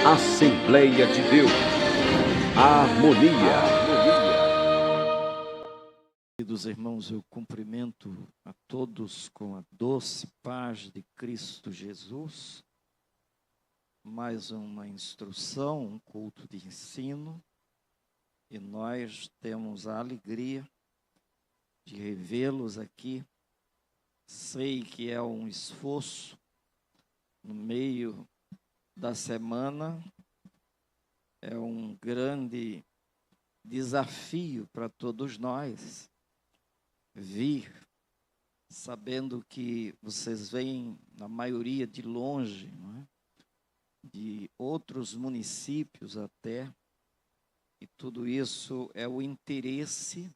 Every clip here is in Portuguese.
Assembleia de Deus, harmonia. Queridos irmãos, eu cumprimento a todos com a doce paz de Cristo Jesus. Mais uma instrução, um culto de ensino, e nós temos a alegria de revê-los aqui. Sei que é um esforço no meio da semana, é um grande desafio para todos nós vir, sabendo que vocês vêm, na maioria, de longe, não é? De outros municípios até, e tudo isso é o interesse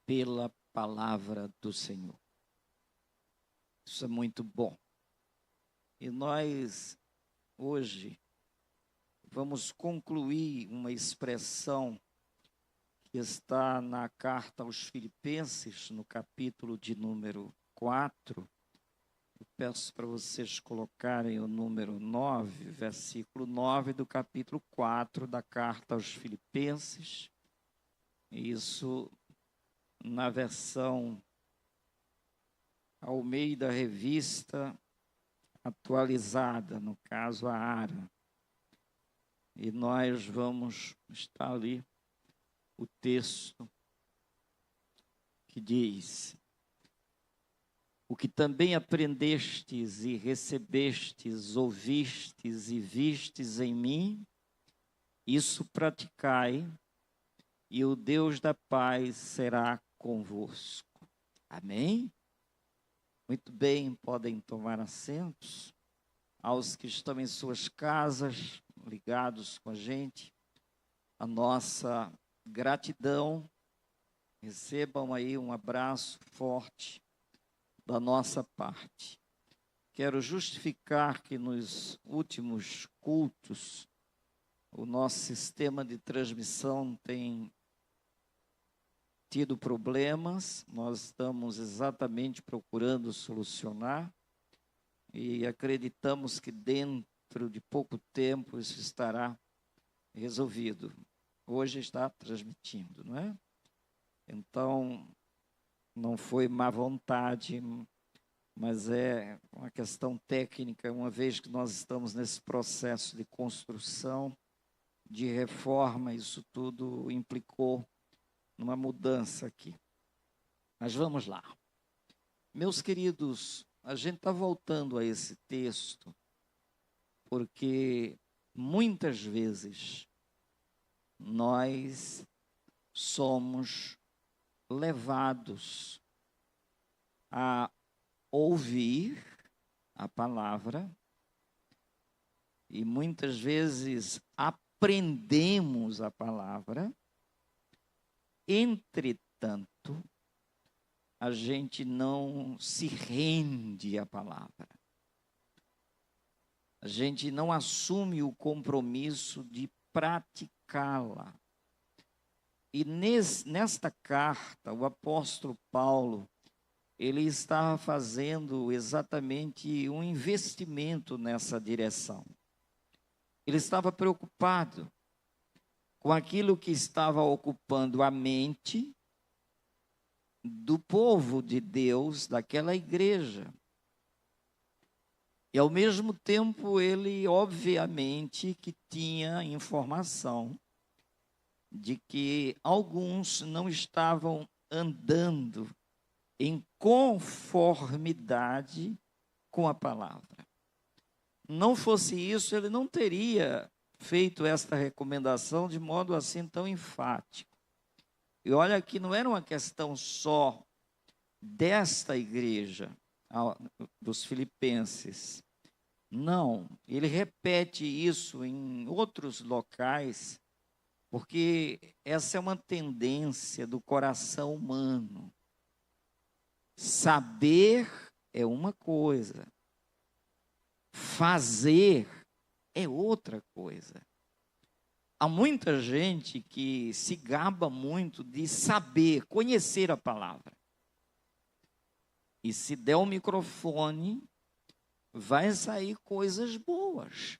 pela palavra do Senhor. Isso é muito bom. E nós, hoje, vamos concluir uma expressão que está na carta aos Filipenses, no capítulo de número 4. Eu peço para vocês colocarem o número 9, versículo 9 do capítulo 4 da carta aos Filipenses. Isso na versão Almeida Revista Atualizada, no caso a ARA. E nós vamos estar ali o texto que diz: o que também aprendestes e recebestes, ouvistes e vistes em mim, isso praticai, e o Deus da paz será convosco. Amém? Muito bem, podem tomar assentos. Aos que estão em suas casas, ligados com a gente, a nossa gratidão. Recebam aí um abraço forte da nossa parte. Quero justificar que nos últimos cultos o nosso sistema de transmissão tem tido problemas. Nós estamos exatamente procurando solucionar e acreditamos que dentro de pouco tempo isso estará resolvido. Hoje está transmitindo, não é? Então, não foi má vontade, mas é uma questão técnica, uma vez que nós estamos nesse processo de construção, de reforma, isso tudo implicou numa mudança aqui. Mas vamos lá. Meus queridos, a gente está voltando a esse texto, porque muitas vezes nós somos levados a ouvir a palavra e muitas vezes aprendemos a palavra, entretanto, a gente não se rende à palavra. A gente não assume o compromisso de praticá-la. E nesta carta, o apóstolo Paulo, ele estava fazendo exatamente um investimento nessa direção. Ele estava preocupado com aquilo que estava ocupando a mente do povo de Deus, daquela igreja. E, ao mesmo tempo, ele, obviamente, que tinha informação de que alguns não estavam andando em conformidade com a palavra. Não fosse isso, ele não teria feito esta recomendação de modo assim tão enfático. E olha que não era uma questão só desta igreja, dos Filipenses. Não, ele repete isso em outros locais, porque essa é uma tendência do coração humano. Saber é uma coisa, fazer é outra coisa. Há muita gente que se gaba muito de saber, conhecer a palavra. E se der o microfone, vai sair coisas boas.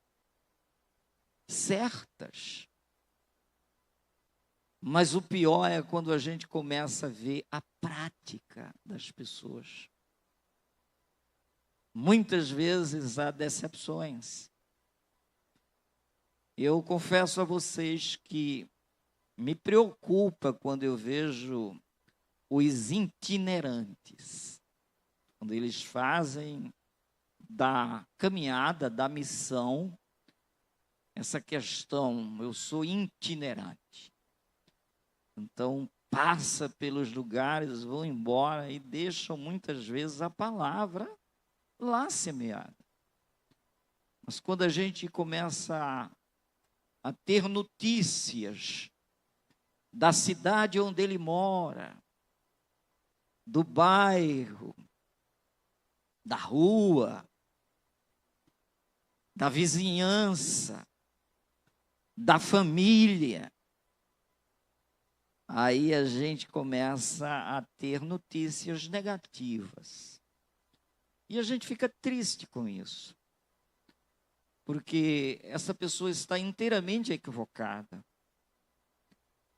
certas. Mas o pior é quando a gente começa a ver a prática das pessoas. Muitas vezes há decepções. Eu confesso a vocês que me preocupa quando eu vejo os itinerantes, quando eles fazem da caminhada, da missão, essa questão, eu sou itinerante. Então, passa pelos lugares, vão embora e deixam muitas vezes a palavra lá semeada. Mas quando a gente começa a ter notícias da cidade onde ele mora, do bairro, da rua, da vizinhança, da família, aí a gente começa a ter notícias negativas. E a gente fica triste com isso. Porque essa pessoa está inteiramente equivocada.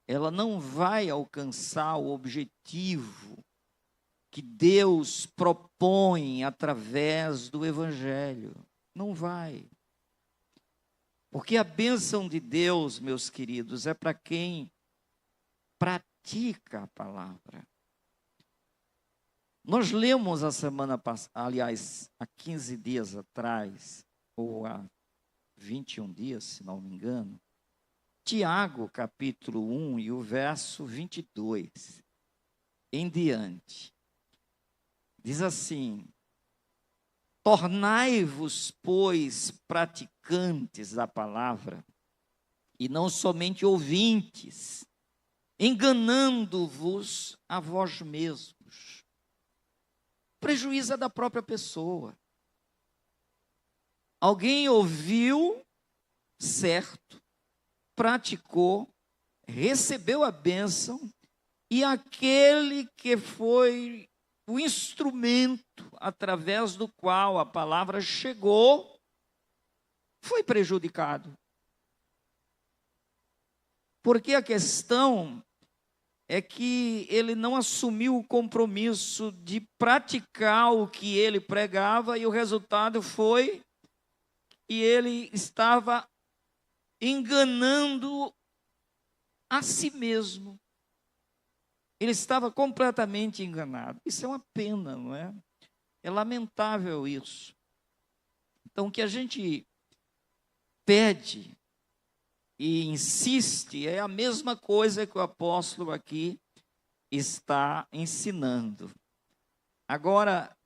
Ela não vai alcançar o objetivo que Deus propõe através do Evangelho. Não vai. Porque a bênção de Deus, meus queridos, é para quem pratica a palavra. Nós lemos a semana passada, aliás, há 15 dias atrás, ou há 21 dias, se não me engano, Tiago, capítulo 1 e o verso 22 em diante. Diz assim: tornai-vos, pois, praticantes da palavra, e não somente ouvintes, enganando-vos a vós mesmos. Prejuízo é da própria pessoa. Alguém ouviu, certo, praticou, recebeu a bênção, e aquele que foi o instrumento através do qual a palavra chegou, foi prejudicado. Porque a questão é que ele não assumiu o compromisso de praticar o que ele pregava, e o resultado foi que ele estava enganando a si mesmo. Ele estava completamente enganado. Isso é uma pena, não é? É lamentável isso. Então, o que a gente pede e insiste é a mesma coisa que o apóstolo aqui está ensinando. Agora,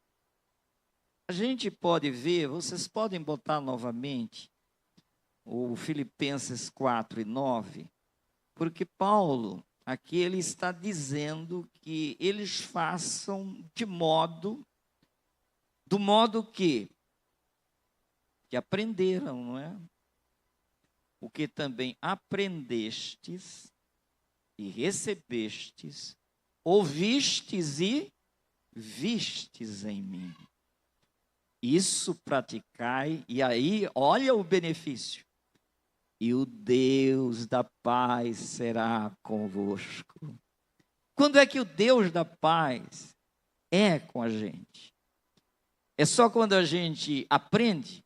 a gente pode ver, vocês podem botar novamente o Filipenses 4 e 9, porque Paulo, aqui ele está dizendo que eles façam do modo que aprenderam, não é? O que também aprendestes e recebestes, ouvistes e vistes em mim. Isso praticai, e aí olha o benefício. E o Deus da paz será convosco. Quando é que o Deus da paz é com a gente? É só quando a gente aprende?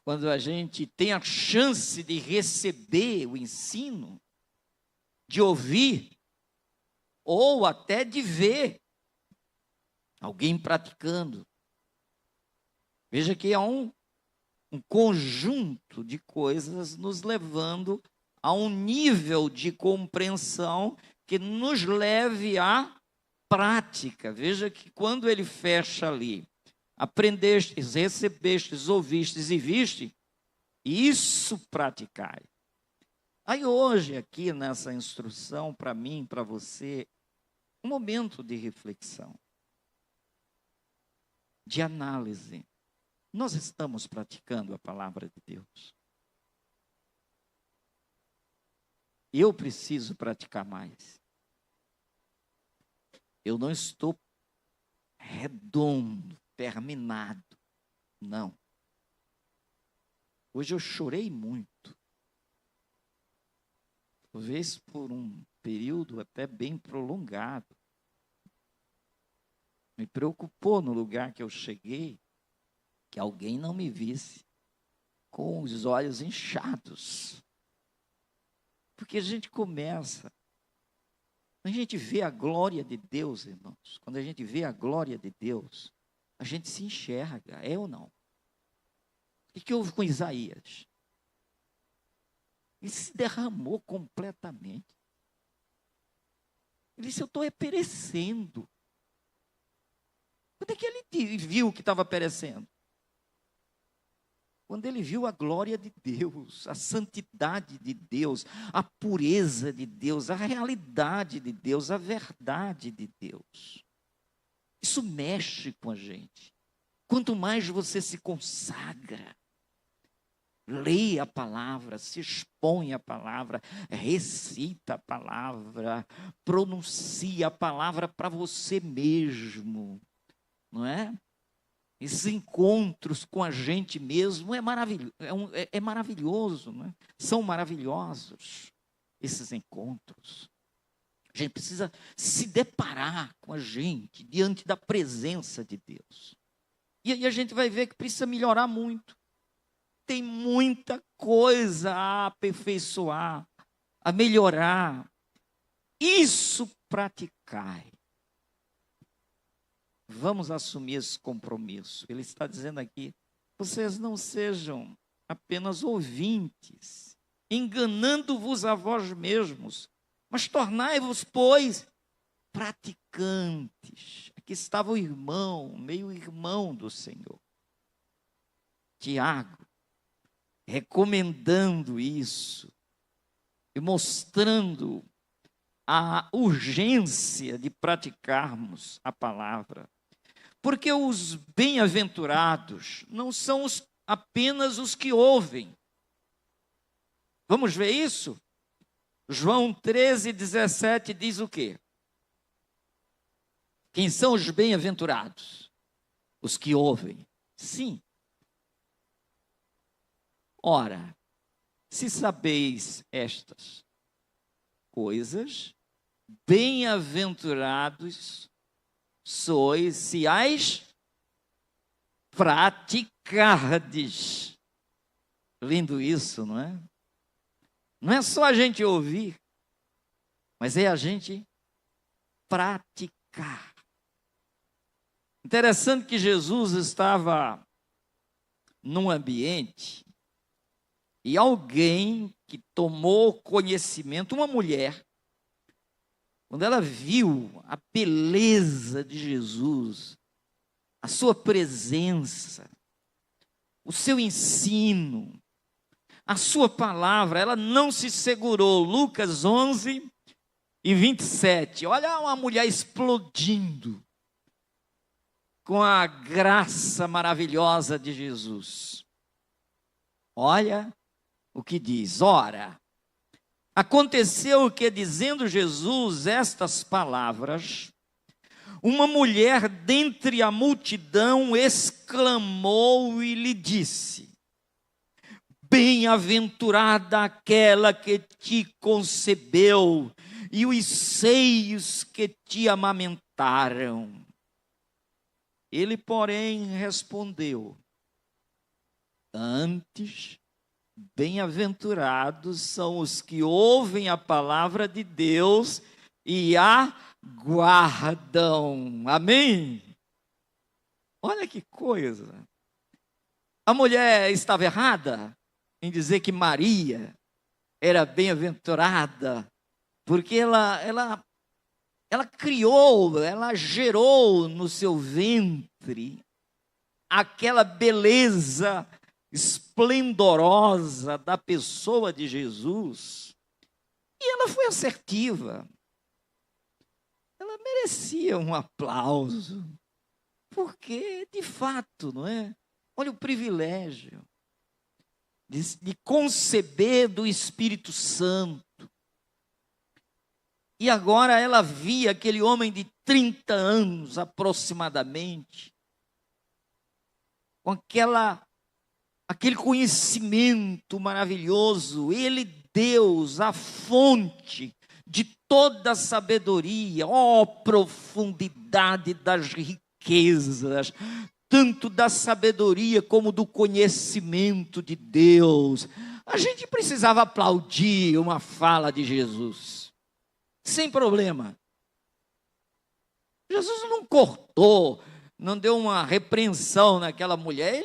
Quando a gente tem a chance de receber o ensino, de ouvir, ou até de ver alguém praticando. Veja que é um conjunto de coisas nos levando a um nível de compreensão que nos leve à prática. Veja que quando ele fecha ali, aprendestes, recebestes, ouvistes e viste, isso praticai. Aí hoje aqui nessa instrução, para mim, para você, um momento de reflexão, de análise. Nós estamos praticando a palavra de Deus. Eu preciso praticar mais. Eu não estou redondo, terminado. Não. Hoje eu chorei muito. Talvez por um período até bem prolongado. Me preocupou no lugar que eu cheguei, que alguém não me visse com os olhos inchados. Porque a gente começa, a gente vê a glória de Deus, irmãos. Quando a gente vê a glória de Deus, a gente se enxerga, é ou não? O que houve com Isaías? Ele se derramou completamente. Ele disse, eu estou perecendo. Quando é que ele viu que estava perecendo? Quando ele viu a glória de Deus, a santidade de Deus, a pureza de Deus, a realidade de Deus, a verdade de Deus. Isso mexe com a gente. Quanto mais você se consagra, lê a palavra, se expõe à palavra, recita a palavra, pronuncia a palavra para você mesmo, não é? Esses encontros com a gente mesmo é maravilhoso, não é? São maravilhosos esses encontros. A gente precisa se deparar com a gente diante da presença de Deus. E aí a gente vai ver que precisa melhorar muito. Tem muita coisa a aperfeiçoar, a melhorar. Isso praticai. Vamos assumir esse compromisso. Ele está dizendo aqui, vocês não sejam apenas ouvintes, enganando-vos a vós mesmos, mas tornai-vos, pois, praticantes. Aqui estava o irmão, meio-irmão do Senhor, Tiago, recomendando isso e mostrando a urgência de praticarmos a palavra. Porque os bem-aventurados não são apenas os que ouvem. Vamos ver isso? João 13:17 diz o quê? Quem são os bem-aventurados? Os que ouvem. Sim. Ora, se sabeis estas coisas, bem-aventurados sois se as praticardes. Lindo isso, não é? Não é só a gente ouvir, mas é a gente praticar. Interessante que Jesus estava num ambiente e alguém que tomou conhecimento, uma mulher, quando ela viu a beleza de Jesus, a sua presença, o seu ensino, a sua palavra, ela não se segurou. Lucas 11:27. Olha uma mulher explodindo com a graça maravilhosa de Jesus. Olha o que diz. Ora, aconteceu que, dizendo Jesus estas palavras, uma mulher dentre a multidão exclamou e lhe disse: bem-aventurada aquela que te concebeu e os seios que te amamentaram. Ele, porém, respondeu: antes, bem-aventurados são os que ouvem a palavra de Deus e a guardam. Amém? Olha que coisa. A mulher estava errada em dizer que Maria era bem-aventurada, porque ela criou, ela gerou no seu ventre aquela beleza esplendorosa da pessoa de Jesus, e ela foi assertiva. Ela merecia um aplauso, porque, de fato, não é? Olha o privilégio de conceber do Espírito Santo. E agora ela via aquele homem de 30 anos aproximadamente, com aquela aquele conhecimento maravilhoso. Ele, Deus, a fonte de toda a sabedoria, ó profundidade das riquezas, tanto da sabedoria como do conhecimento de Deus. A gente precisava aplaudir uma fala de Jesus, sem problema. Jesus não cortou, não deu uma repreensão naquela mulher,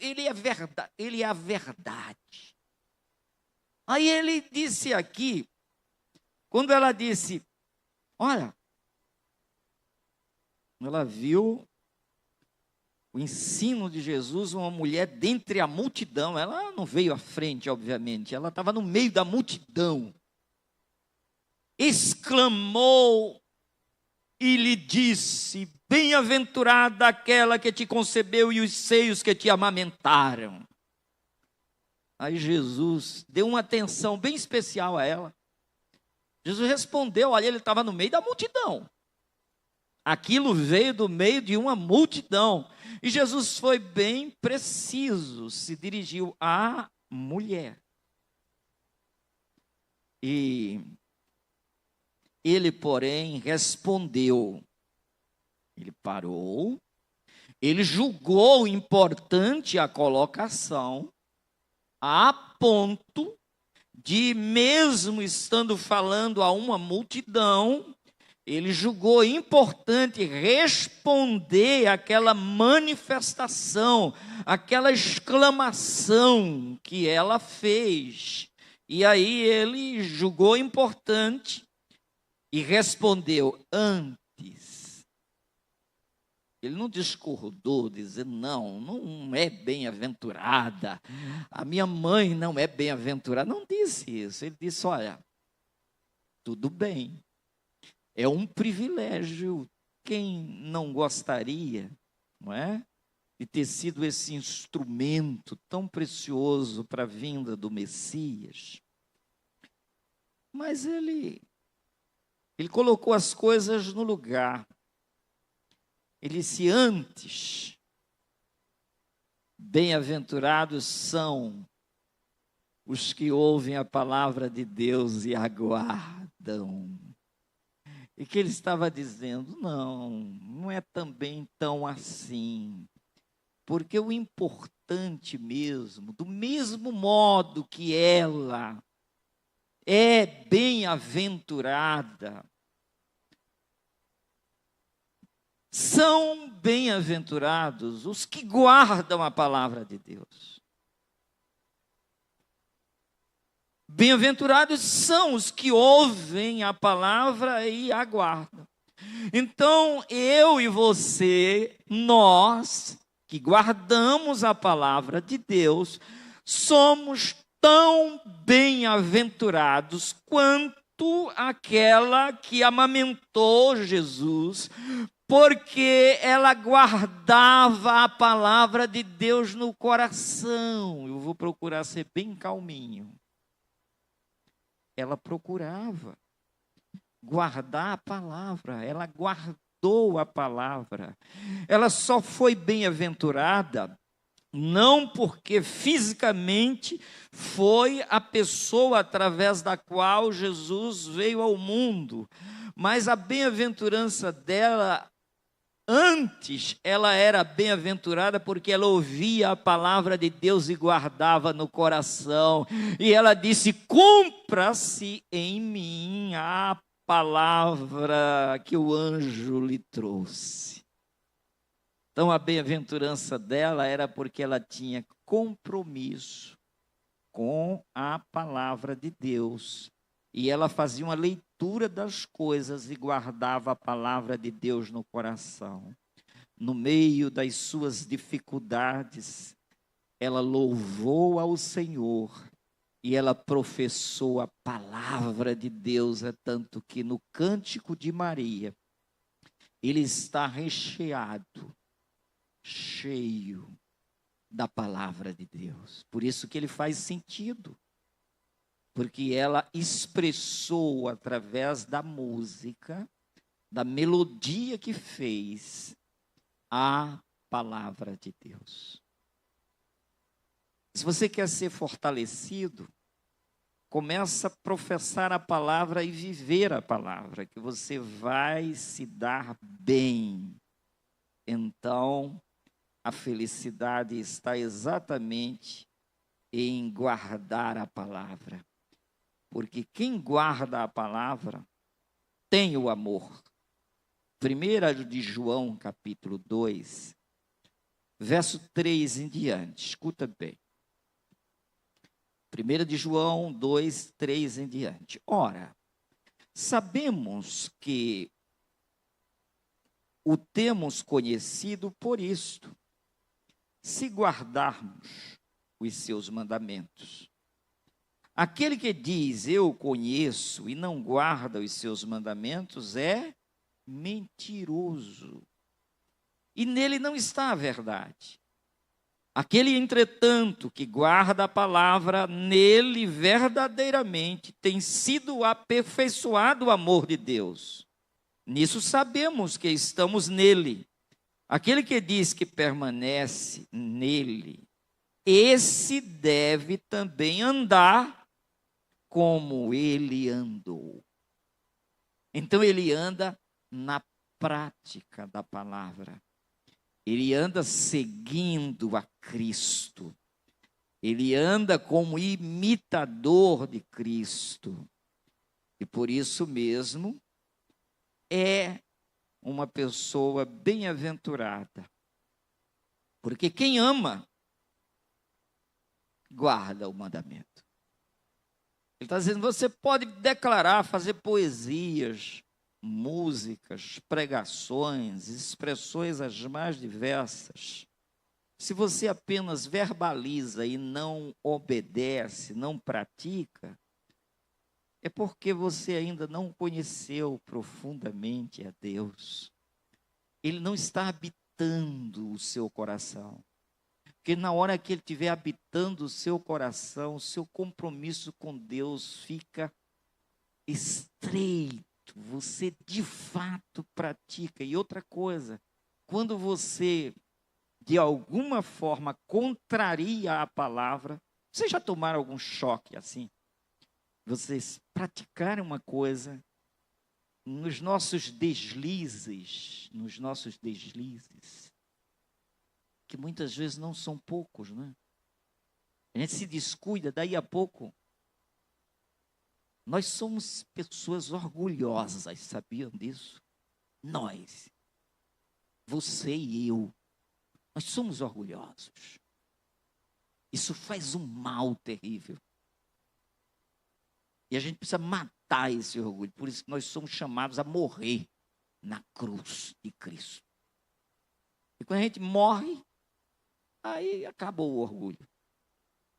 ele é a verdade. Aí ele disse aqui, quando ela disse, olha, ela viu o ensino de Jesus, uma mulher dentre a multidão, ela não veio à frente, obviamente, ela estava no meio da multidão, exclamou e lhe disse, bem-aventurada aquela que te concebeu e os seios que te amamentaram. Aí Jesus deu uma atenção bem especial a ela. Jesus respondeu, olha, ele estava no meio da multidão. Aquilo veio do meio de uma multidão. E Jesus foi bem preciso, se dirigiu à mulher. E ele, porém, respondeu. Ele parou, ele julgou importante a colocação, a ponto de, mesmo estando falando a uma multidão, ele julgou importante responder àquela manifestação, aquela exclamação que ela fez. E aí ele julgou importante e respondeu antes. Ele não discordou, dizendo, não é bem-aventurada, a minha mãe não é bem-aventurada. Não disse isso, ele disse, olha, tudo bem, é um privilégio, quem não gostaria, não é? De ter sido esse instrumento tão precioso para a vinda do Messias. Mas ele colocou as coisas no lugar. Ele disse antes, bem-aventurados são os que ouvem a palavra de Deus e aguardam. E que ele estava dizendo, não é também tão assim. Porque o importante mesmo, do mesmo modo que ela é bem-aventurada, são bem-aventurados os que guardam a palavra de Deus. Bem-aventurados são os que ouvem a palavra e aguardam. Então, eu e você, nós que guardamos a palavra de Deus, somos tão bem-aventurados quanto aquela que amamentou Jesus, porque ela guardava a palavra de Deus no coração. Eu vou procurar ser bem calminho. Ela procurava guardar a palavra, ela guardou a palavra. Ela só foi bem-aventurada não porque fisicamente foi a pessoa através da qual Jesus veio ao mundo, mas a bem-aventurança dela, antes ela era bem-aventurada porque ela ouvia a palavra de Deus e guardava no coração. E ela disse, cumpra-se em mim a palavra que o anjo lhe trouxe. Então, a bem-aventurança dela era porque ela tinha compromisso com a palavra de Deus. E ela fazia uma leitura das coisas e guardava a palavra de Deus no coração. No meio das suas dificuldades, ela louvou ao Senhor e ela professou a palavra de Deus. É tanto que no Cântico de Maria, ele está recheado, cheio da palavra de Deus. Por isso que ele faz sentido. Porque ela expressou através da música, da melodia que fez, a palavra de Deus. Se você quer ser fortalecido, começa a professar a palavra e viver a palavra, que você vai se dar bem. Então, a felicidade está exatamente em guardar a palavra. Porque quem guarda a palavra tem o amor. 1 de João, capítulo 2, verso 3 em diante. Escuta bem. 1 de João 2, 3 em diante. Ora, sabemos que o temos conhecido por isto, se guardarmos os seus mandamentos. Aquele que diz, eu conheço, e não guarda os seus mandamentos, é mentiroso. E nele não está a verdade. Aquele, entretanto, que guarda a palavra, nele verdadeiramente tem sido aperfeiçoado o amor de Deus. Nisso sabemos que estamos nele. Aquele que diz que permanece nele, esse deve também andar como ele andou. Então ele anda na prática da palavra. Ele anda seguindo a Cristo. Ele anda como imitador de Cristo. E por isso mesmo é uma pessoa bem-aventurada. Porque quem ama, guarda o mandamento. Ele está dizendo, você pode declarar, fazer poesias, músicas, pregações, expressões as mais diversas. Se você apenas verbaliza e não obedece, não pratica, é porque você ainda não conheceu profundamente a Deus. Ele não está habitando o seu coração. Porque na hora que ele estiver habitando o seu coração, o seu compromisso com Deus fica estreito. Você de fato pratica. E outra coisa, quando você de alguma forma contraria a palavra, vocês já tomaram algum choque assim? Vocês praticarem uma coisa, nos nossos deslizes, que muitas vezes não são poucos, né? A gente se descuida, daí a pouco. Nós somos pessoas orgulhosas, sabiam disso? Nós, você e eu, nós somos orgulhosos. Isso faz um mal terrível. E a gente precisa matar esse orgulho. Por isso que nós somos chamados a morrer na cruz de Cristo. E quando a gente morre, aí acabou o orgulho.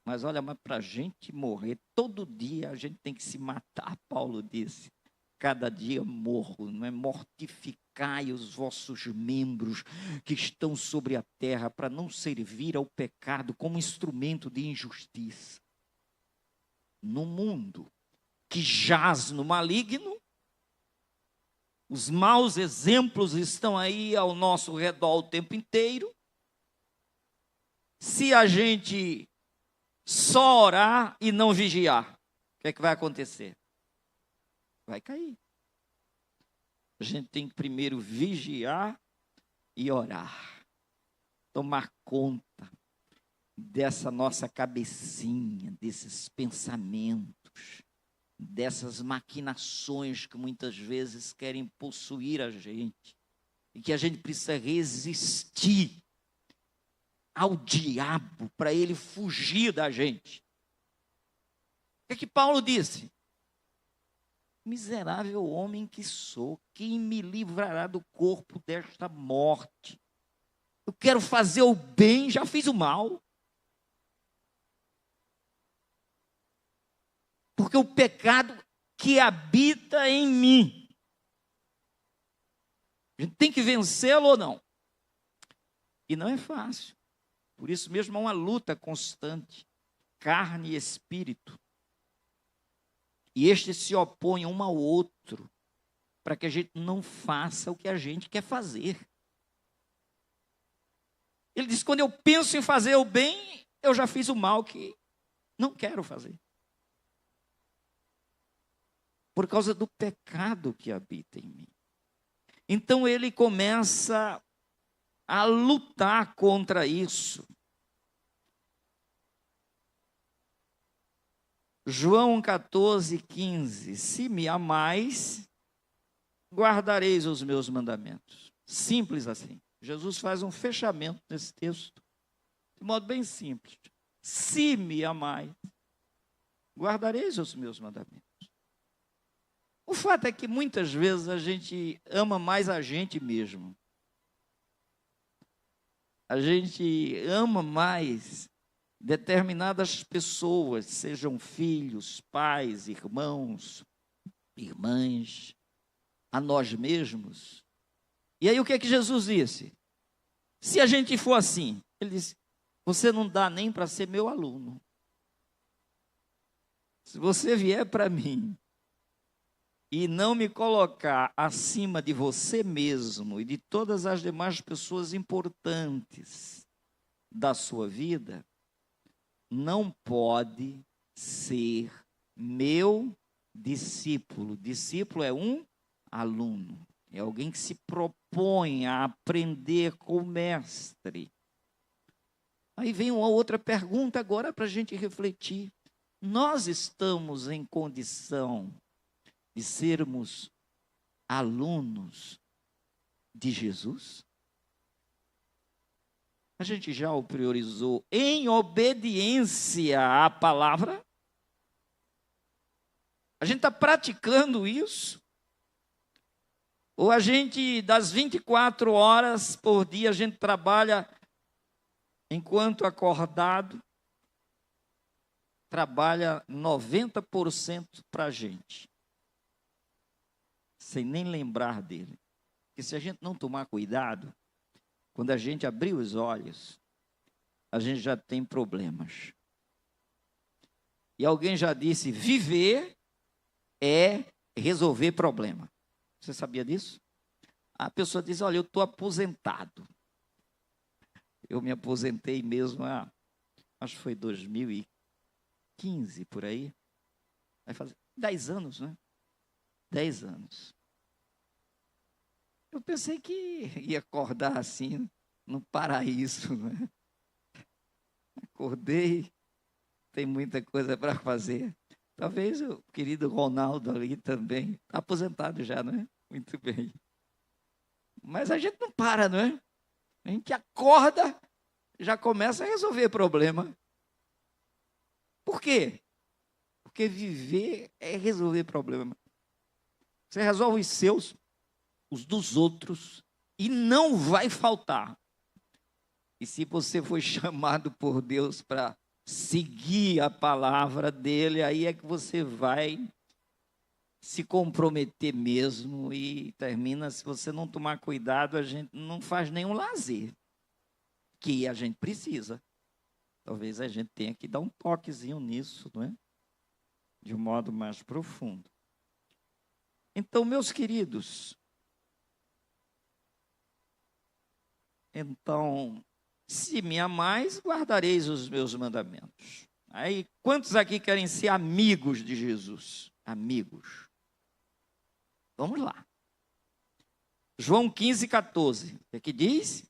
Mas olha, para a gente morrer, todo dia a gente tem que se matar. Paulo disse, cada dia morro, não é? Mortificai os vossos membros que estão sobre a terra, para não servir ao pecado como instrumento de injustiça. No mundo que jaz no maligno, os maus exemplos estão aí ao nosso redor o tempo inteiro. Se a gente só orar e não vigiar, o que é que vai acontecer? Vai cair. A gente tem que primeiro vigiar e orar. Tomar conta dessa nossa cabecinha, desses pensamentos, dessas maquinações que muitas vezes querem possuir a gente. E que a gente precisa resistir ao diabo para ele fugir da gente. O que Paulo disse? Miserável homem que sou, quem me livrará do corpo desta morte? Eu quero fazer o bem, já fiz o mal. Porque o pecado que habita em mim, a gente tem que vencê-lo ou não? E não é fácil. Por isso mesmo há uma luta constante, carne e espírito. E estes se opõem um ao outro, para que a gente não faça o que a gente quer fazer. Ele diz, quando eu penso em fazer o bem, eu já fiz o mal que não quero fazer. Por causa do pecado que habita em mim. Então ele começa a lutar contra isso. João 14:15. Se me amais, guardareis os meus mandamentos. Simples assim. Jesus faz um fechamento nesse texto, de modo bem simples. Se me amais, guardareis os meus mandamentos. O fato é que muitas vezes a gente ama mais a gente mesmo. A gente ama mais determinadas pessoas, sejam filhos, pais, irmãos, irmãs, a nós mesmos. E aí o que é que Jesus disse? Se a gente for assim, ele disse, você não dá nem para ser meu aluno. Se você vier para mim e não me colocar acima de você mesmo e de todas as demais pessoas importantes da sua vida, não pode ser meu discípulo. Discípulo é um aluno, é alguém que se propõe a aprender com o mestre. Aí vem uma outra pergunta agora para a gente refletir. Nós estamos em condição de sermos alunos de Jesus? A gente já o priorizou em obediência à palavra? A gente está praticando isso? Ou a gente, das 24 horas por dia, a gente trabalha enquanto acordado, trabalha 90% para a gente, sem nem lembrar dele. Porque se a gente não tomar cuidado, quando a gente abrir os olhos, a gente já tem problemas. E alguém já disse, viver é resolver problema. Você sabia disso? A pessoa diz, olha, eu estou aposentado. Eu me aposentei mesmo, acho que foi 2015, por aí. Vai fazer 10 anos, né? 10 anos. Eu pensei que ia acordar assim, no paraíso, né? Acordei, tem muita coisa para fazer. Talvez o querido Ronaldo ali também, está aposentado já, não é? Muito bem. Mas a gente não para, não é? A gente acorda, já começa a resolver problema. Por quê? Porque viver é resolver problema. Você resolve os seus, os dos outros, e não vai faltar. E se você foi chamado por Deus para seguir a palavra dele, aí é que você vai se comprometer mesmo e termina, se você não tomar cuidado, a gente não faz nenhum lazer, que a gente precisa. Talvez a gente tenha que dar um toquezinho nisso, não é? De um modo mais profundo. Então, meus queridos, se me amais, guardareis os meus mandamentos. Aí, quantos aqui querem ser amigos de Jesus? Amigos. Vamos lá. João 15:14. O que diz?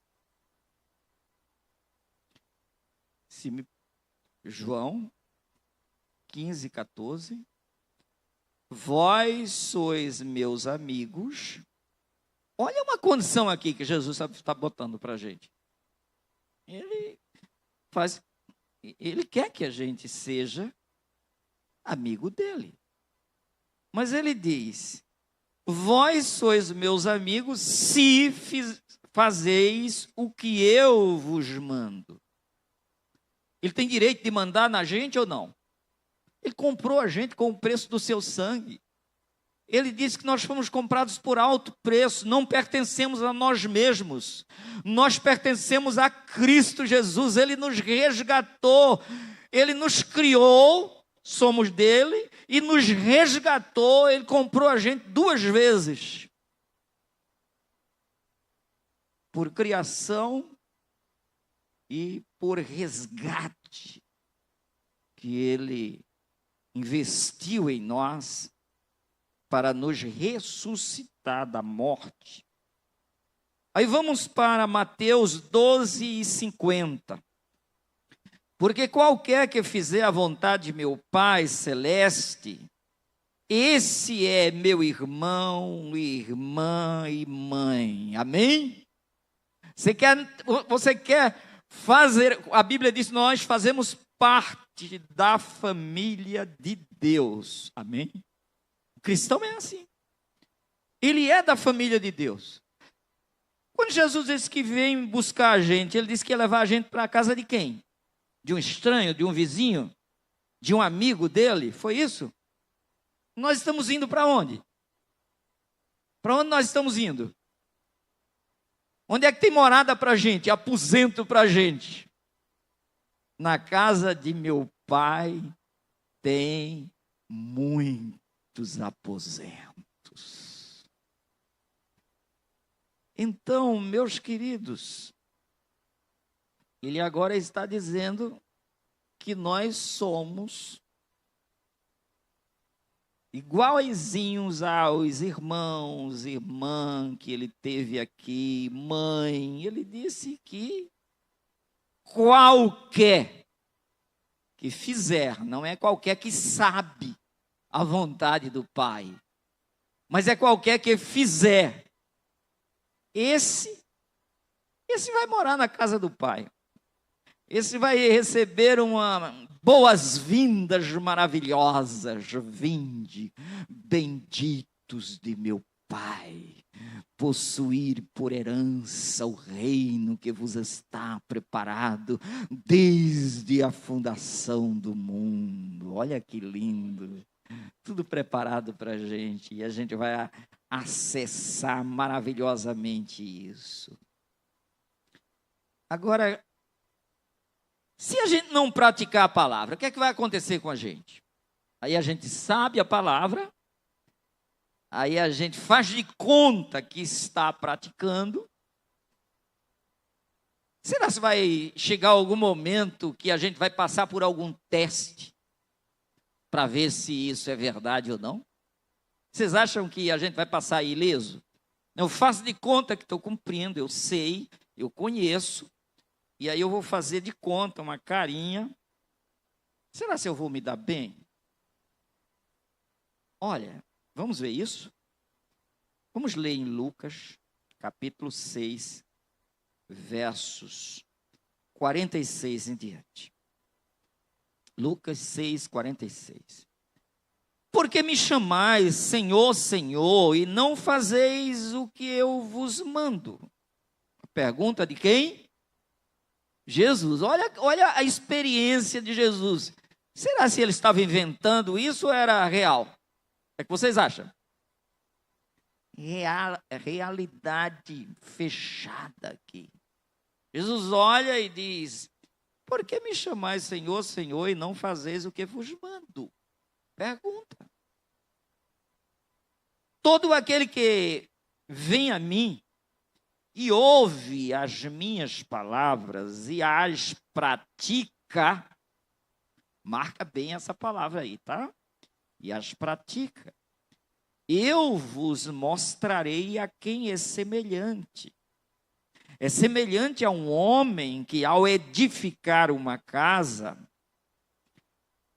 João 15:14. Vós sois meus amigos. Olha uma condição aqui que Jesus está botando para a gente. Ele quer que a gente seja amigo dele. Mas ele diz, vós sois meus amigos se fazeis o que eu vos mando. Ele tem direito de mandar na gente ou não? Ele comprou a gente com o preço do seu sangue. Ele disse que nós fomos comprados por alto preço, não pertencemos a nós mesmos, nós pertencemos a Cristo Jesus, Ele nos resgatou, Ele nos criou, somos dele, e nos resgatou, Ele comprou a gente 2 vezes. Por criação e por resgate. morte que Ele investiu em nós para nos ressuscitar da morte. Aí vamos para Mateus 12:50. Porque qualquer que fizer a vontade de meu Pai celeste, esse é meu irmão, irmã e mãe. Amém? Você quer fazer, a Bíblia diz, nós fazemos parte da família de Deus. Amém? O cristão é assim. Ele é da família de Deus. Quando Jesus disse que vem buscar a gente, ele disse que ia levar a gente para a casa de quem? De um estranho, de um vizinho, de um amigo dele? Foi isso? Nós estamos indo para onde? Para onde nós estamos indo? Onde é que tem morada para a gente? Aposento para a gente? Na casa de meu pai tem muitos aposentos. Então, meus queridos, ele agora está dizendo que nós somos iguaizinhos aos irmãos, irmã que ele teve aqui, mãe. Ele disse que qualquer que fizer, não é qualquer que sabe a vontade do Pai, mas é qualquer que fizer, esse vai morar na casa do Pai. Esse vai receber boas-vindas maravilhosas. Vinde, benditos de meu Pai, possuir por herança o reino que vos está preparado desde a fundação do mundo. Olha que lindo, tudo preparado para a gente, e a gente vai acessar maravilhosamente isso. Agora, se a gente não praticar a palavra, o que é que vai acontecer com a gente? Aí a gente sabe a palavra, aí a gente faz de conta que está praticando. Será que vai chegar algum momento que a gente vai passar por algum teste para ver se isso é verdade ou não? Vocês acham que a gente vai passar ileso? Eu faço de conta que estou cumprindo, eu sei, eu conheço. E aí eu vou fazer de conta uma carinha. Será se eu vou me dar bem? Olha, vamos ver isso? Vamos ler em Lucas, capítulo 6, versos 46 em diante. Lucas 6, 46. Porque me chamais Senhor, Senhor, e não fazeis o que eu vos mando? A pergunta de quem? Jesus. Olha a experiência de Jesus. Será se ele estava inventando isso ou era real? O que vocês acham? Realidade fechada aqui. Jesus olha e diz: por que me chamais Senhor, Senhor, e não fazeis o que vos mando? Pergunta. Todo aquele que vem a mim e ouve as minhas palavras e as pratica, marca bem essa palavra aí, tá? E as pratica, eu vos mostrarei a quem é semelhante. É semelhante a um homem que, ao edificar uma casa,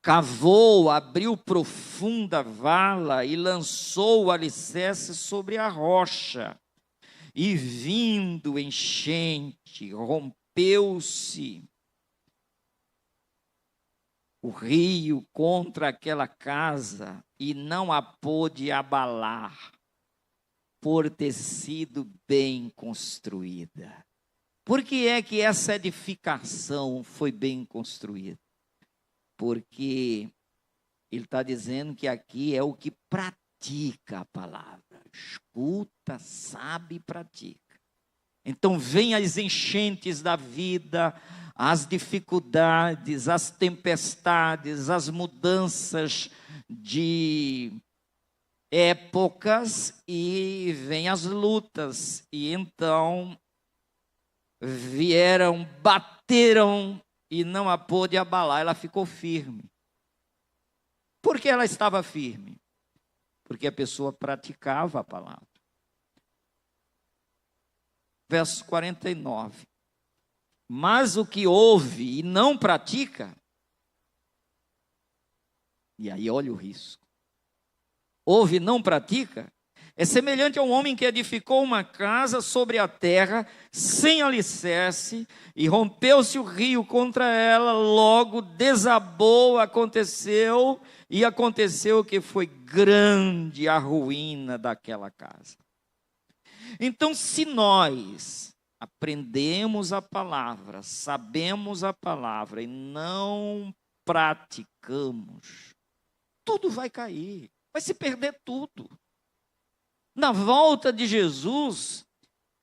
cavou, abriu profunda vala e lançou o alicerce sobre a rocha. E vindo enchente, rompeu-se o rio contra aquela casa e não a pôde abalar, por ter sido bem construída. Por que é que essa edificação foi bem construída? Porque ele está dizendo que aqui é o que pratica a palavra. Escuta, sabe e pratica. Então vem as enchentes da vida, as dificuldades, as tempestades, as mudanças de épocas e vem as lutas. E então bateram e não a pôde abalar, ela ficou firme. Por que ela estava firme? Porque a pessoa praticava a palavra. Verso 49. Mas o que ouve e não pratica, e aí olha o risco. Ouve e não pratica, é semelhante a um homem que edificou uma casa sobre a terra, sem alicerce, e rompeu-se o rio contra ela, logo desabou, aconteceu que foi grande a ruína daquela casa. Então, se nós aprendemos a palavra, sabemos a palavra e não praticamos, tudo vai cair, vai se perder tudo. Na volta de Jesus,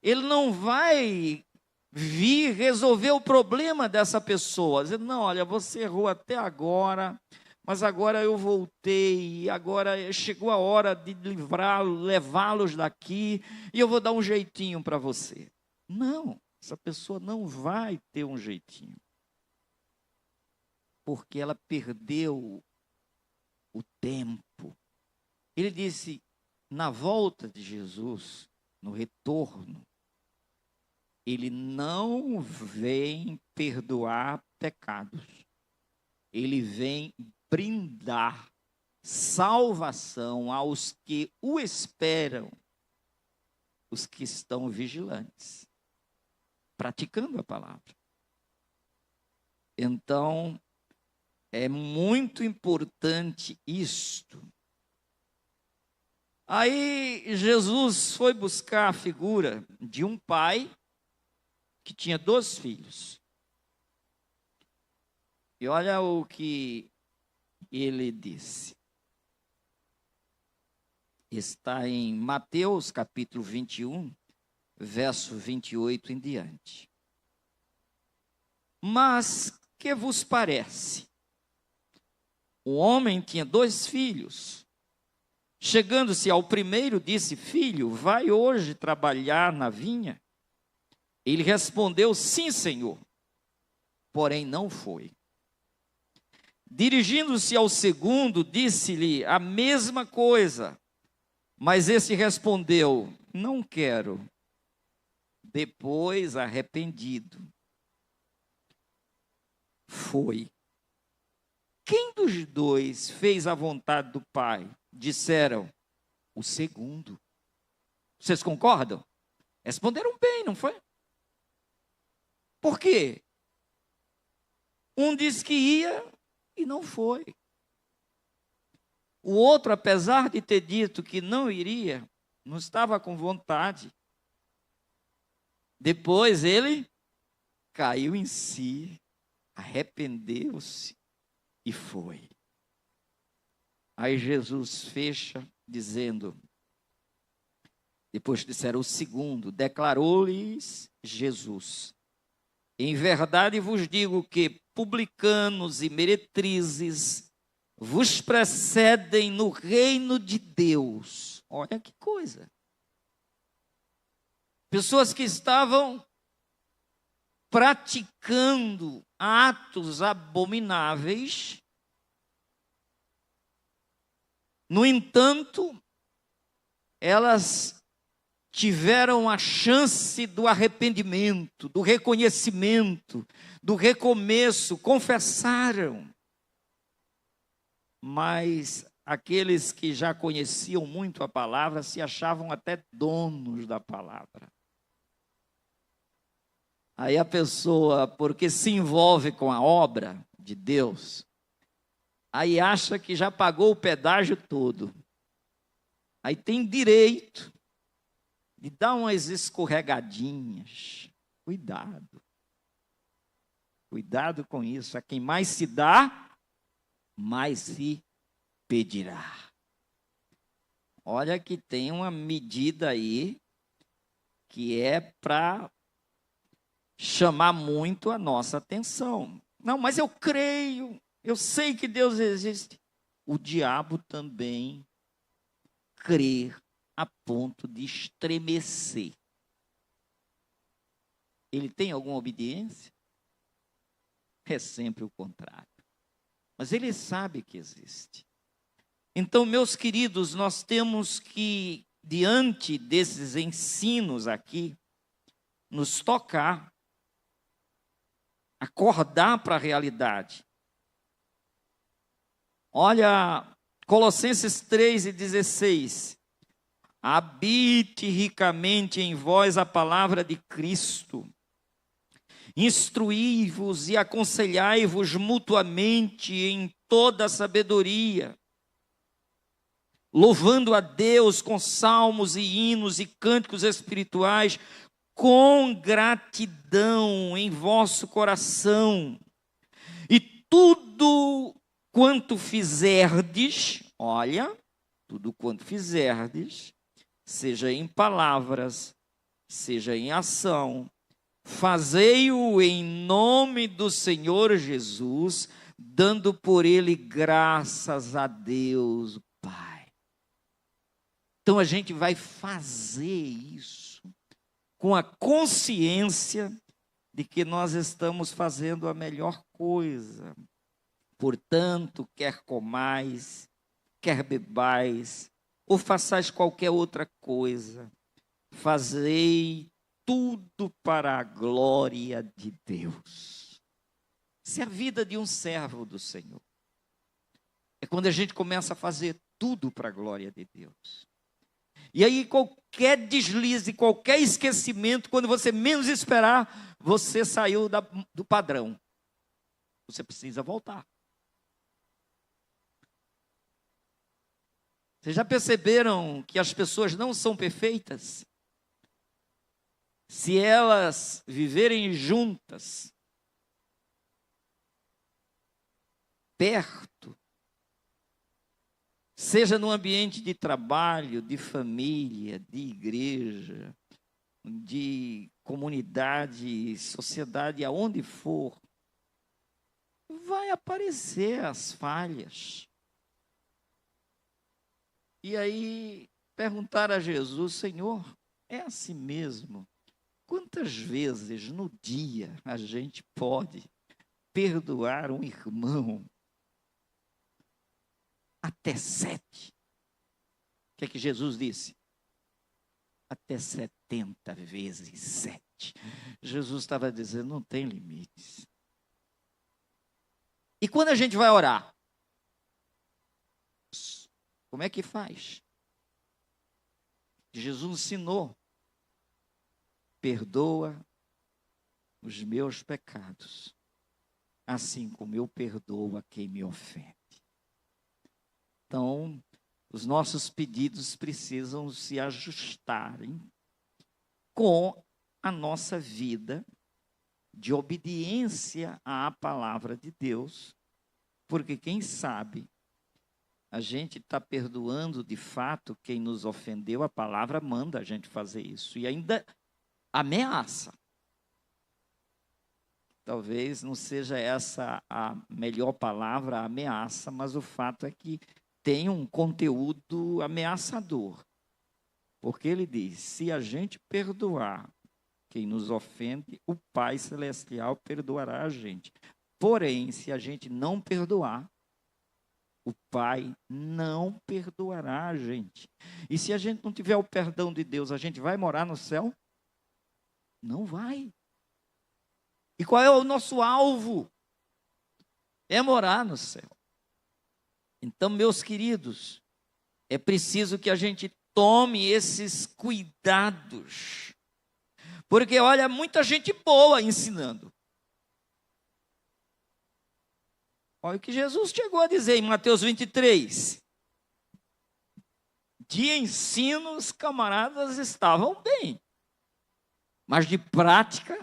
ele não vai vir resolver o problema dessa pessoa. Dizer, não, olha, você errou até agora, mas agora eu voltei, agora chegou a hora de levá-los daqui, e eu vou dar um jeitinho para você. Não, essa pessoa não vai ter um jeitinho. Porque ela perdeu o tempo. Ele disse, na volta de Jesus, no retorno, ele não vem perdoar pecados. Ele vem brindar salvação aos que o esperam, os que estão vigilantes, praticando a palavra. Então, é muito importante isto. Aí Jesus foi buscar a figura de um pai que tinha 2 filhos. E olha o que ele disse. Está em Mateus capítulo 21, verso 28 em diante. Mas que vos parece? O homem tinha 2 filhos. Chegando-se ao primeiro, disse, filho, vai hoje trabalhar na vinha? Ele respondeu, sim, senhor. Porém, não foi. Dirigindo-se ao segundo, disse-lhe a mesma coisa. Mas esse respondeu, não quero. Depois, arrependido, foi. Quem dos 2 fez a vontade do Pai? Disseram, o segundo. Vocês concordam? Responderam bem, não foi? Por quê? Um disse que ia e não foi. O outro, apesar de ter dito que não iria, não estava com vontade. Depois ele caiu em si, arrependeu-se e foi. Aí Jesus fecha dizendo, depois disseram o segundo, declarou-lhes Jesus, em verdade vos digo que publicanos e meretrizes vos precedem no reino de Deus. Olha que coisa. Pessoas que estavam praticando atos abomináveis. No entanto, elas tiveram a chance do arrependimento, do reconhecimento, do recomeço, confessaram. Mas aqueles que já conheciam muito a palavra se achavam até donos da palavra. Aí a pessoa, porque se envolve com a obra de Deus, aí acha que já pagou o pedágio todo. Aí tem direito de dar umas escorregadinhas. Cuidado. Cuidado com isso. A quem mais se dá, mais se pedirá. Olha que tem uma medida aí que é para chamar muito a nossa atenção. Não, mas eu creio. Eu sei que Deus existe. O diabo também crê a ponto de estremecer. Ele tem alguma obediência? É sempre o contrário. Mas ele sabe que existe. Então, meus queridos, nós temos que, diante desses ensinos aqui, nos tocar, acordar para a realidade. Olha, Colossenses 3:16. Habite ricamente em vós a palavra de Cristo. Instruí-vos e aconselhai-vos mutuamente em toda a sabedoria, louvando a Deus com salmos e hinos e cânticos espirituais, com gratidão em vosso coração. E tudo quanto fizerdes, olha, tudo quanto fizerdes, seja em palavras, seja em ação, fazei-o em nome do Senhor Jesus, dando por ele graças a Deus, Pai. Então a gente vai fazer isso com a consciência de que nós estamos fazendo a melhor coisa. Portanto, quer comais, quer bebais, ou façais qualquer outra coisa, fazei tudo para a glória de Deus. Isso é a vida de um servo do Senhor. É quando a gente começa a fazer tudo para a glória de Deus. E aí qualquer deslize, qualquer esquecimento, quando você menos esperar, você saiu do padrão. Você precisa voltar. Vocês já perceberam que as pessoas não são perfeitas? Se elas viverem juntas, perto, seja no ambiente de trabalho, de família, de igreja, de comunidade, sociedade, aonde for, vai aparecer as falhas. E aí perguntar a Jesus: Senhor, é assim mesmo? Quantas vezes no dia a gente pode perdoar um irmão? Até 7. O que é que Jesus disse? Até 70 vezes 7. Jesus estava dizendo, não tem limites. E quando a gente vai orar? Como é que faz? Jesus ensinou. Perdoa os meus pecados, assim como eu perdoo a quem me ofende. Então, os nossos pedidos precisam se ajustarem com a nossa vida de obediência à palavra de Deus, porque quem sabe a gente está perdoando de fato quem nos ofendeu, a palavra manda a gente fazer isso, e ainda ameaça. Talvez não seja essa a melhor palavra, a ameaça, mas o fato é que tem um conteúdo ameaçador. Porque ele diz, se a gente perdoar quem nos ofende, o Pai Celestial perdoará a gente. Porém, se a gente não perdoar, o Pai não perdoará a gente. E se a gente não tiver o perdão de Deus, a gente vai morar no céu? Não vai. E qual é o nosso alvo? É morar no céu. Então, meus queridos, é preciso que a gente tome esses cuidados. Porque, olha, muita gente boa ensinando. Olha o que Jesus chegou a dizer em Mateus 23. De ensino, os camaradas estavam bem. Mas de prática,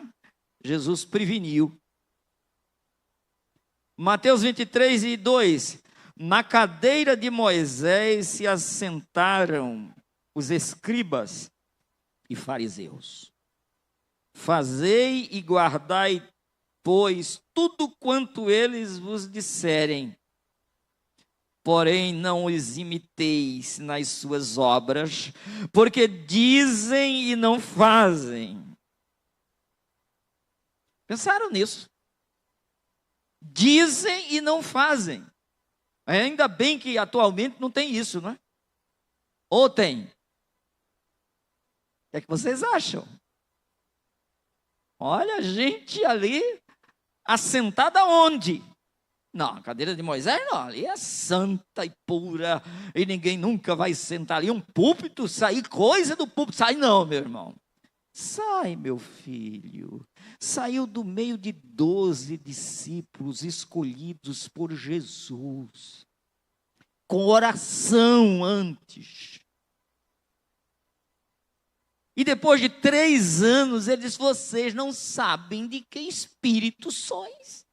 Jesus preveniu. Mateus 23:2. Na cadeira de Moisés se assentaram os escribas e fariseus. Fazei e guardai, pois, tudo quanto eles vos disserem. Porém, não os imiteis nas suas obras, porque dizem e não fazem. Pensaram nisso? dizem e não fazem. Ainda bem que atualmente não tem isso, não é? Ou tem? O que é que vocês acham? Olha a gente ali assentada onde? Não, a cadeira de Moisés não, ali é santa e pura, e ninguém nunca vai sentar ali. Um púlpito, sair coisa do púlpito, sai não, meu irmão. Sai, meu filho. Saiu do meio de 12 discípulos escolhidos por Jesus, com oração antes. E depois de 3 anos, ele diz: vocês não sabem de que espírito sois.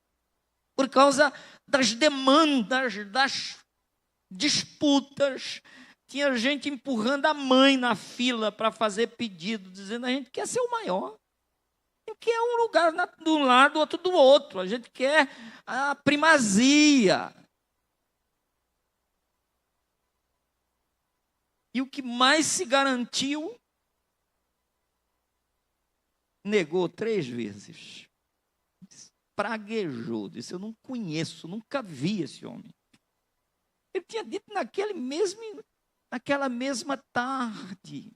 Por causa das demandas, das disputas. Tinha gente empurrando a mãe na fila para fazer pedido, dizendo: a gente quer ser o maior. A gente quer um lugar de um lado, outro do outro. A gente quer a primazia. E o que mais se garantiu, negou 3 vezes. Praguejou, disse: eu não conheço, nunca vi esse homem. Ele tinha dito naquela mesma tarde,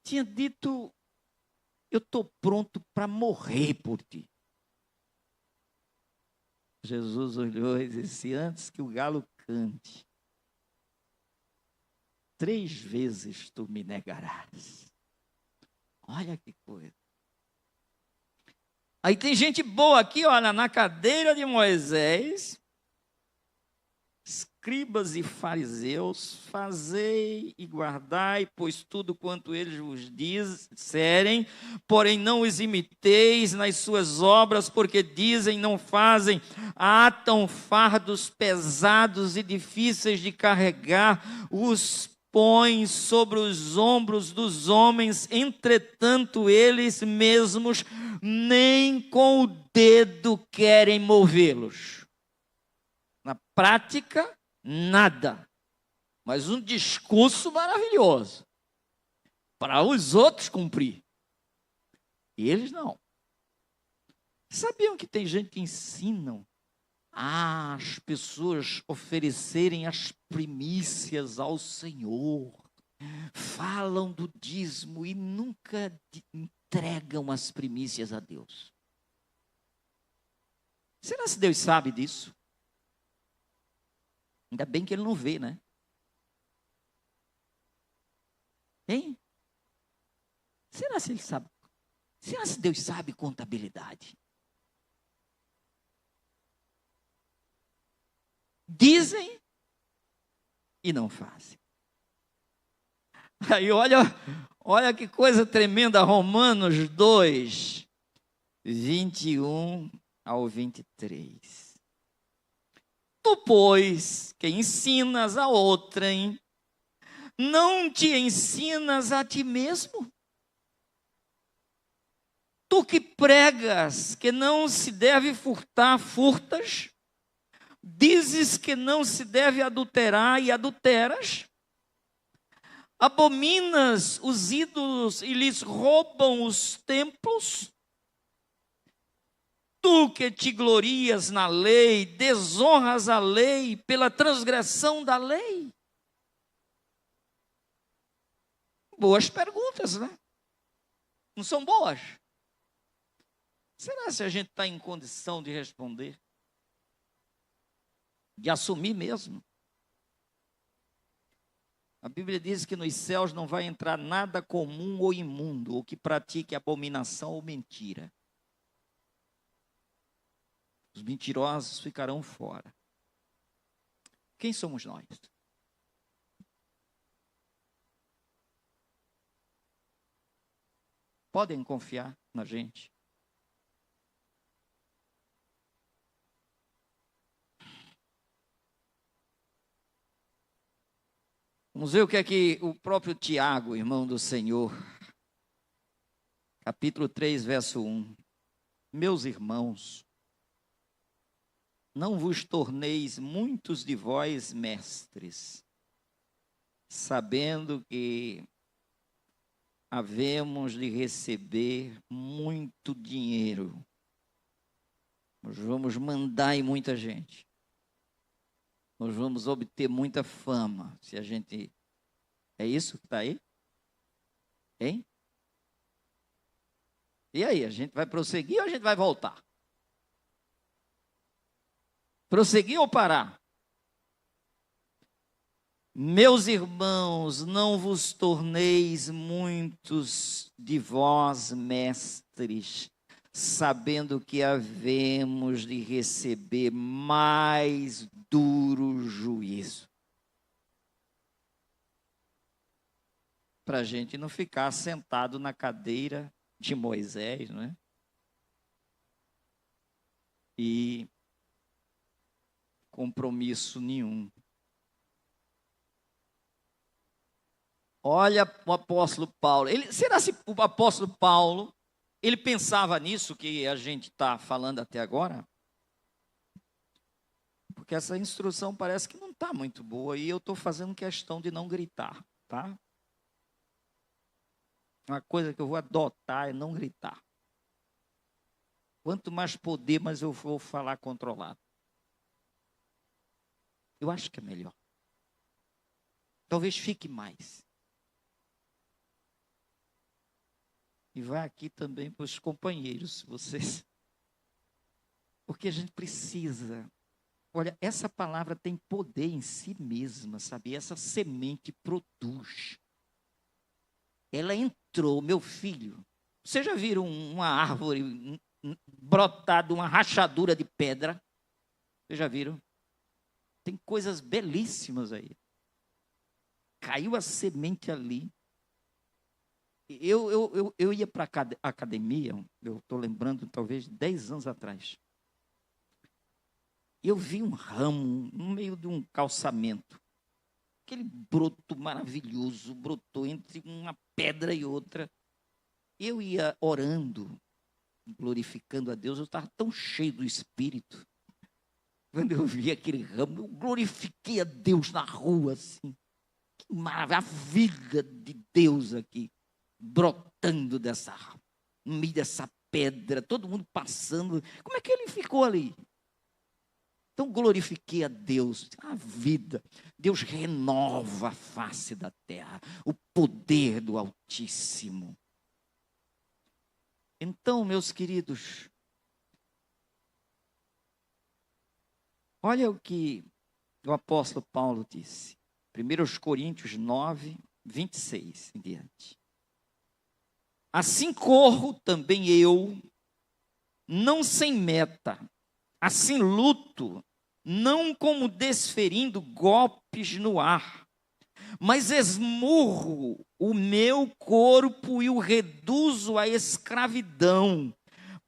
tinha dito: eu estou pronto para morrer por ti. Jesus olhou e disse: antes que o galo cante, 3 vezes tu me negarás. Olha que coisa. Aí tem gente boa aqui, olha, na cadeira de Moisés, escribas e fariseus, fazei e guardai, pois tudo quanto eles vos disserem, porém não os imiteis nas suas obras, porque dizem, não fazem, atam fardos pesados e difíceis de carregar, os põem sobre os ombros dos homens, entretanto eles mesmos nem com o dedo querem movê-los. Na prática, nada. Mas um discurso maravilhoso para os outros cumprir. E eles não. Sabiam que tem gente que ensinam as pessoas oferecerem as primícias ao Senhor, falam do dízimo e nunca entregam as primícias a Deus? Será que Deus sabe disso? Ainda bem que ele não vê, né? Hein? Será se ele sabe? Será se Deus sabe contabilidade? Dizem e não fazem. Aí olha que coisa tremenda, Romanos 2, 21 ao 23. Tu, pois, que ensinas a outrem, não te ensinas a ti mesmo? Tu que pregas que não se deve furtar, furtas? Dizes que não se deve adulterar e adulteras? Abominas os ídolos e lhes roubam os templos? Tu que te glorias na lei, desonras a lei pela transgressão da lei? Boas perguntas, né? Não são boas? Será se a gente está em condição de responder? De assumir mesmo? A Bíblia diz que nos céus não vai entrar nada comum ou imundo, ou que pratique abominação ou mentira. Os mentirosos ficarão fora. Quem somos nós? Podem confiar na gente? Vamos ver o que é que o próprio Tiago, irmão do Senhor, capítulo 3, verso 1. Meus irmãos, não vos torneis muitos de vós mestres, sabendo que havemos de receber muito dinheiro. Nós vamos mandar em muita gente. Nós vamos obter muita fama. Se a gente... É isso que está aí? Hein? E aí, a gente vai prosseguir ou a gente vai voltar? Prosseguir ou parar? Meus irmãos, não vos torneis muitos de vós mestres, sabendo que havemos de receber mais duro juízo. Para a gente não ficar sentado na cadeira de Moisés, não é? E compromisso nenhum. Olha o apóstolo Paulo. Será que o apóstolo Paulo, ele pensava nisso que a gente está falando até agora? Porque essa instrução parece que não está muito boa e eu estou fazendo questão de não gritar, tá? Uma coisa que eu vou adotar é não gritar. Quanto mais poder, mais eu vou falar controlado. Eu acho que é melhor. Talvez fique mais. E vai aqui também para os companheiros, vocês. Porque a gente precisa. Olha, essa palavra tem poder em si mesma, sabe? Essa semente produz. Ela entrou, meu filho. Vocês já viram uma árvore brotar de uma rachadura de pedra? Vocês já viram? Tem coisas belíssimas aí. Caiu a semente ali. Eu ia para a academia, eu estou lembrando, talvez 10 anos atrás. Eu vi um ramo no meio de um calçamento. Aquele broto maravilhoso, brotou entre uma pedra e outra. Eu ia orando, glorificando a Deus, eu estava tão cheio do Espírito. Quando eu vi aquele ramo, eu glorifiquei a Deus na rua, assim. Que maravilha, a vida de Deus aqui, brotando no meio dessa pedra, todo mundo passando. Como é que ele ficou ali? Então glorifiquei a Deus, a vida. Deus renova a face da terra, o poder do Altíssimo. Então, meus queridos, olha o que o apóstolo Paulo disse. 1 Coríntios 9, 26 em diante. Assim corro também eu, não sem meta, assim luto, não como desferindo golpes no ar, mas esmurro o meu corpo e o reduzo à escravidão,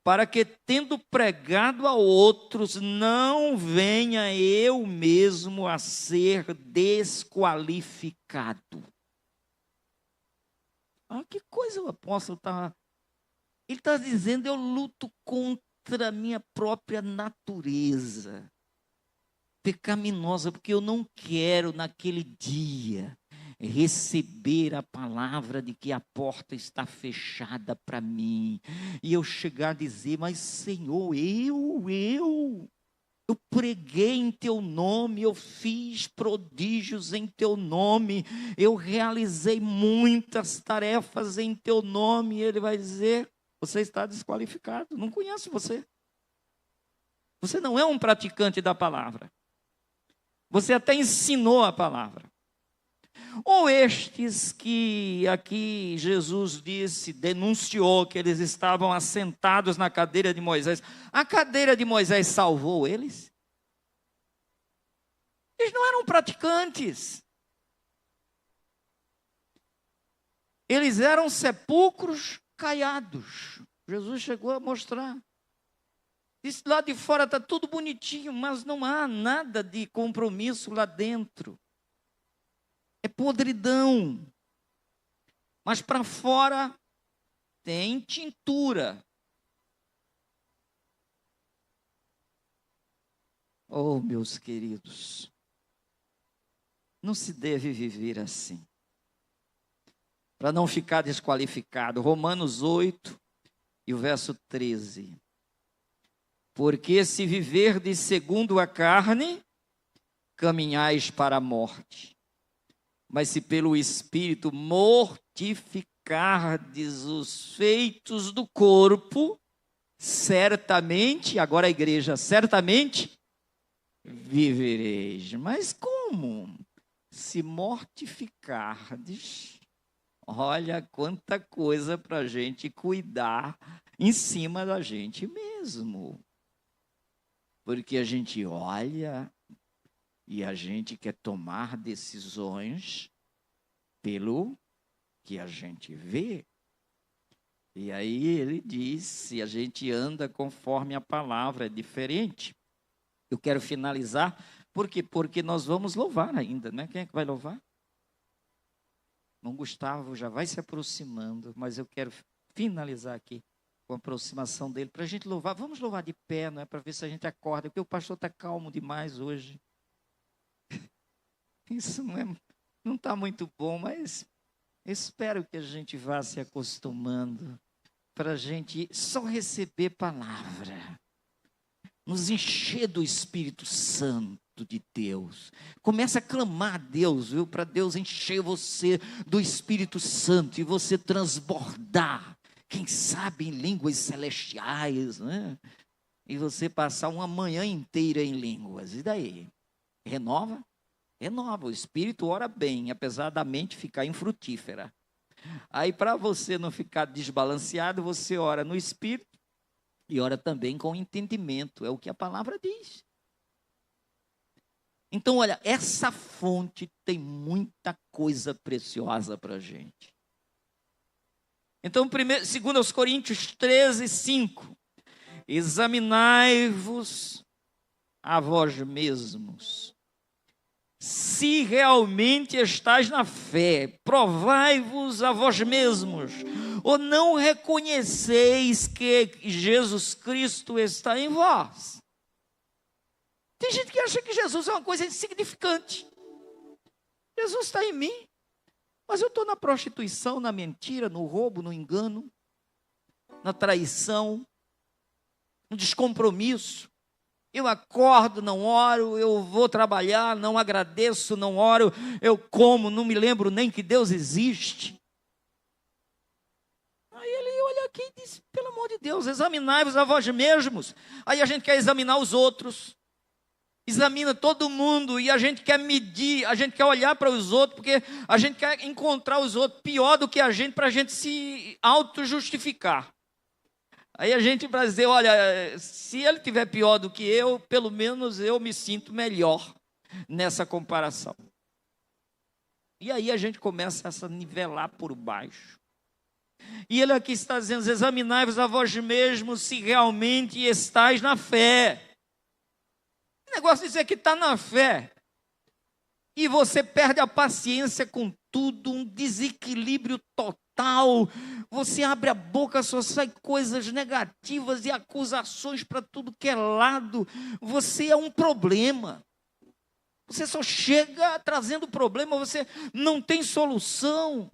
para que, tendo pregado a outros, não venha eu mesmo a ser desqualificado. Ah, que coisa o apóstolo está... Ele está dizendo, eu luto contra a minha própria natureza pecaminosa, porque eu não quero naquele dia receber a palavra de que a porta está fechada para mim, e eu chegar a dizer, mas Senhor, eu preguei em teu nome, eu fiz prodígios em teu nome, eu realizei muitas tarefas em teu nome, e ele vai dizer, você está desqualificado, não conheço você. Você não é um praticante da palavra. Você até ensinou a palavra. Ou estes que aqui Jesus disse, denunciou que eles estavam assentados na cadeira de Moisés. A cadeira de Moisés salvou eles? Eles não eram praticantes. Eles eram sepulcros caiados. Jesus chegou a mostrar. Disse, lá de fora está tudo bonitinho, mas não há nada de compromisso lá dentro. É podridão. Mas para fora tem tintura. Oh, meus queridos, não se deve viver assim. Para não ficar desqualificado. Romanos 8 e o verso 13. Porque se viverdes segundo a carne, caminhais para a morte. Mas se pelo Espírito mortificardes os feitos do corpo, certamente, agora a igreja, certamente vivereis. Mas como? Se mortificardes, olha quanta coisa para a gente cuidar em cima da gente mesmo. Porque a gente olha e a gente quer tomar decisões pelo que a gente vê. E aí ele diz, se a gente anda conforme a palavra, é diferente. Eu quero finalizar, por quê? Porque nós vamos louvar ainda, né? Quem é que vai louvar? O Gustavo já vai se aproximando, mas eu quero finalizar aqui com a aproximação dele, para a gente louvar. Vamos louvar de pé, não é? Para ver se a gente acorda, porque o pastor está calmo demais hoje. Isso não está muito bom, mas espero que a gente vá se acostumando para a gente só receber palavra, nos encher do Espírito Santo de Deus. Começa a clamar a Deus, viu? Para Deus encher você do Espírito Santo e você transbordar, quem sabe em línguas celestiais, né? E você passar uma manhã inteira em línguas. E daí? Renova? Renova. O Espírito ora bem, apesar da mente ficar infrutífera. Aí, para você não ficar desbalanceado, você ora no Espírito e ora também com entendimento. É o que a palavra diz. Então, olha, essa fonte tem muita coisa preciosa para a gente. Então, 2 Coríntios 13, 5. Examinai-vos a vós mesmos, se realmente estáis na fé, provai-vos a vós mesmos, ou não reconheceis que Jesus Cristo está em vós? Tem gente que acha que Jesus é uma coisa insignificante. Jesus está em mim, mas eu estou na prostituição, na mentira, no roubo, no engano, na traição, no descompromisso. Eu acordo, não oro, eu vou trabalhar, não agradeço, não oro, eu como, não me lembro nem que Deus existe. Aí ele olha aqui e diz, pelo amor de Deus, examinai-vos a vós mesmos. Aí a gente quer examinar os outros, examina todo mundo, e a gente quer medir, a gente quer olhar para os outros, porque a gente quer encontrar os outros pior do que a gente, para a gente se auto-justificar. Aí a gente vai dizer, olha, se ele tiver pior do que eu, pelo menos eu me sinto melhor nessa comparação. E aí a gente começa a se nivelar por baixo. E ele aqui está dizendo, examinai-vos a vós mesmos se realmente estáis na fé. O negócio de dizer que está na fé, e você perde a paciência com tudo, um desequilíbrio total, você abre a boca, só sai coisas negativas e acusações para tudo que é lado, você é um problema, você só chega trazendo problema, você não tem solução.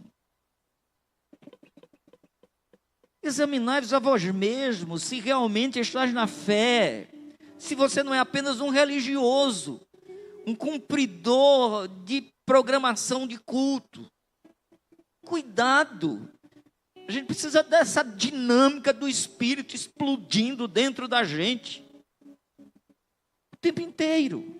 Examinai-vos a vós mesmos, se realmente estás na fé, se você não é apenas um religioso, um cumpridor de programação de culto. Cuidado, a gente precisa dessa dinâmica do Espírito explodindo dentro da gente, o tempo inteiro.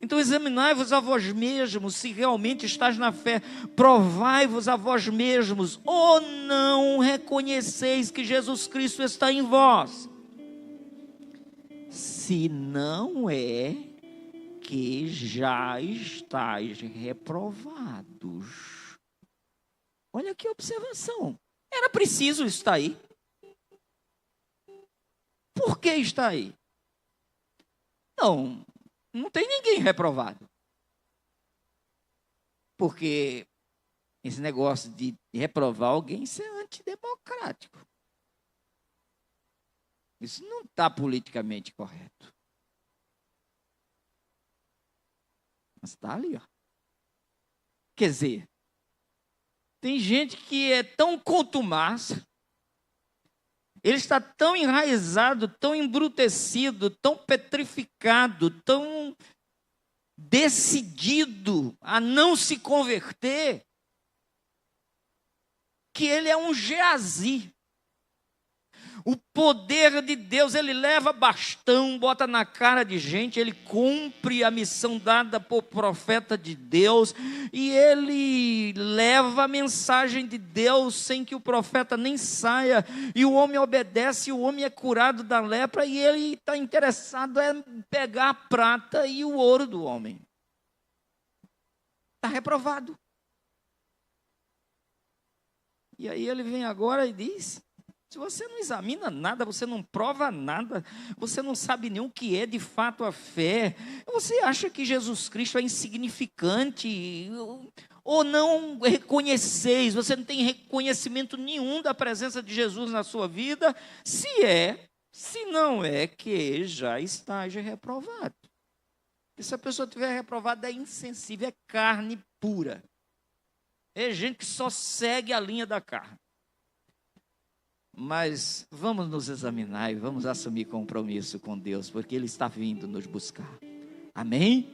Então examinai-vos a vós mesmos, se realmente estás na fé, provai-vos a vós mesmos, ou não reconheceis que Jesus Cristo está em vós? Se não é que já estáis reprovados. Olha que observação. Era preciso estar aí. Por que está aí? Não tem ninguém reprovado. Porque esse negócio de reprovar alguém, isso é antidemocrático. Isso não está politicamente correto. Mas está ali, ó. Quer dizer, tem gente que é tão contumaz, Ele está tão enraizado, tão embrutecido, tão petrificado, tão decidido a não se converter, que ele é um Geazi. O poder de Deus, ele leva bastão, bota na cara de gente, ele cumpre a missão dada por profeta de Deus, e ele leva a mensagem de Deus sem que o profeta nem saia, e o homem obedece, e o homem é curado da lepra, e ele está interessado em pegar a prata e o ouro do homem. Está reprovado. E aí ele vem agora e diz: se você não examina nada, você não prova nada, você não sabe nem o que é de fato a fé, você acha que Jesus Cristo é insignificante, ou não reconheceis, você não tem reconhecimento nenhum da presença de Jesus na sua vida, se não é, que já esteja reprovado. E se a pessoa estiver reprovada, é insensível, é carne pura. É gente que só segue a linha da carne. Mas vamos nos examinar e vamos assumir compromisso com Deus, porque Ele está vindo nos buscar. Amém?